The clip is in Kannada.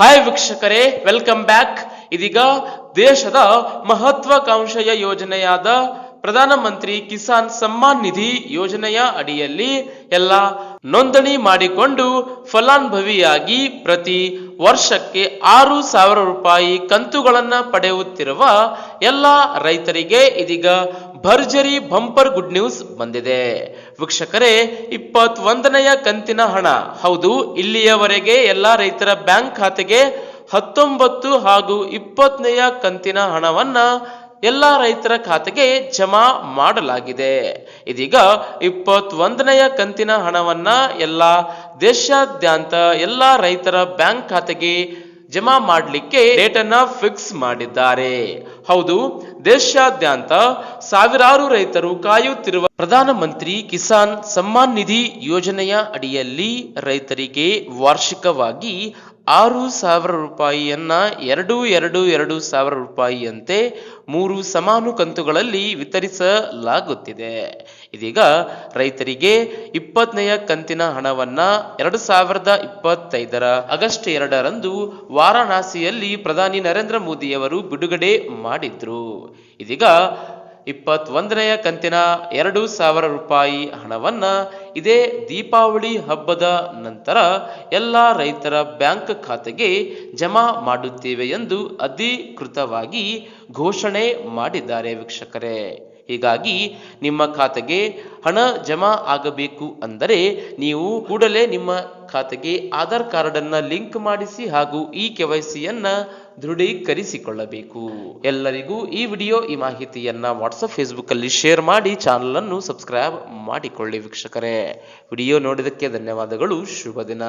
ಹಾಯ್ ವೀಕ್ಷಕರೇ, ವೆಲ್ಕಮ್ ಬ್ಯಾಕ್. ಇದೀಗ ದೇಶದ ಮಹತ್ವಾಕಾಂಕ್ಷೆಯ ಯೋಜನೆಯಾದ ಪ್ರಧಾನಮಂತ್ರಿ ಕಿಸಾನ್ ಸಮ್ಮಾನ್ ನಿಧಿ ಯೋಜನೆಯ ಅಡಿಯಲ್ಲಿ ಎಲ್ಲ ನೋಂದಣಿ ಮಾಡಿಕೊಂಡು ಫಲಾನುಭವಿಯಾಗಿ ಪ್ರತಿ ವರ್ಷಕ್ಕೆ 6,000 ರೂಪಾಯಿ ಕಂತುಗಳನ್ನ ಪಡೆಯುತ್ತಿರುವ ಎಲ್ಲ ರೈತರಿಗೆ ಇದೀಗ ಭರ್ಜರಿ ಬಂಪರ್ ಗುಡ್ ನ್ಯೂಸ್ ಬಂದಿದೆ. ವೀಕ್ಷಕರೇ, 21ನೆಯ ಕಂತಿನ ಹಣ, ಹೌದು, ಇಲ್ಲಿಯವರೆಗೆ ಎಲ್ಲ ರೈತರ ಬ್ಯಾಂಕ್ ಖಾತೆಗೆ 19 ಹಾಗೂ 20ನೆಯ ಕಂತಿನ ಹಣವನ್ನ ಎಲ್ಲ ರೈತರ ಖಾತೆಗೆ ಜಮಾ ಮಾಡಲಾಗಿದೆ. ಇದೀಗ 21ನೆಯ ಕಂತಿನ ಹಣವನ್ನ ಎಲ್ಲ ದೇಶಾದ್ಯಂತ ಎಲ್ಲ ರೈತರ ಬ್ಯಾಂಕ್ ಖಾತೆಗೆ ಜಮಾ ಮಾಡಲಿಕ್ಕೆ ಡೇಟ್ ಅನ್ನ ಫಿಕ್ಸ್ ಮಾಡಿದ್ದಾರೆ. ಹೌದು, ದೇಶಾದ್ಯಂತ ಸಾವಿರಾರು ರೈತರು ಕಾಯುತ್ತಿರುವ ಪ್ರಧಾನಮಂತ್ರಿ ಕಿಸಾನ್ ಸಮ್ಮಾನ್ ನಿಧಿ ಯೋಜನೆಯ ಅಡಿಯಲ್ಲಿ ರೈತರಿಗೆ ವಾರ್ಷಿಕವಾಗಿ 6,000 ರೂಪಾಯಿಯನ್ನ 2,2,2,000 ರೂಪಾಯಿಯಂತೆ 3 ಸಮಾನ ಕಂತುಗಳಲ್ಲಿ ವಿತರಿಸಲಾಗುತ್ತಿದೆ. ಇದೀಗ ರೈತರಿಗೆ 20ನೆಯ ಕಂತಿನ ಹಣವನ್ನ 2025ರ ಆಗಸ್ಟ್ 2ರಂದು ವಾರಾಣಸಿಯಲ್ಲಿ ಪ್ರಧಾನಿ ನರೇಂದ್ರ ಮೋದಿಯವರು ಬಿಡುಗಡೆ ಮಾಡಿದ್ರು. ಇದೀಗ 21ನೆಯ ಕಂತಿನ 2,000 ರೂಪಾಯಿ ಹಣವನ್ನ ಇದೇ ದೀಪಾವಳಿ ಹಬ್ಬದ ನಂತರ ಎಲ್ಲ ರೈತರ ಬ್ಯಾಂಕ್ ಖಾತೆಗೆ ಜಮಾ ಮಾಡುತ್ತೇವೆ ಎಂದು ಅಧಿಕೃತವಾಗಿ ಘೋಷಣೆ ಮಾಡಿದ್ದಾರೆ ವೀಕ್ಷಕರೇ. ಹೀಗಾಗಿ ನಿಮ್ಮ ಖಾತೆಗೆ ಹಣ ಜಮಾ ಆಗಬೇಕು ಅಂದರೆ ನೀವು ಕೂಡಲೇ ನಿಮ್ಮ ಖಾತೆಗೆ ಆಧಾರ್ ಕಾರ್ಡ್ ಅನ್ನ ಲಿಂಕ್ ಮಾಡಿಸಿ ಹಾಗೂ ಈ KYCಯನ್ನ ದೃಢೀಕರಿಸಿಕೊಳ್ಳಬೇಕು. ಎಲ್ಲರಿಗೂ ಈ ವಿಡಿಯೋ, ಈ ಮಾಹಿತಿಯನ್ನ ವಾಟ್ಸಪ್, ಫೇಸ್ಬುಕ್ ಅಲ್ಲಿ ಶೇರ್ ಮಾಡಿ ಚಾನಲ್ ಅನ್ನು ಸಬ್ಸ್ಕ್ರೈಬ್ ಮಾಡಿಕೊಳ್ಳಿ ವೀಕ್ಷಕರೇ. ವಿಡಿಯೋ ನೋಡಿದಕ್ಕೆ ಧನ್ಯವಾದಗಳು. ಶುಭ ದಿನ.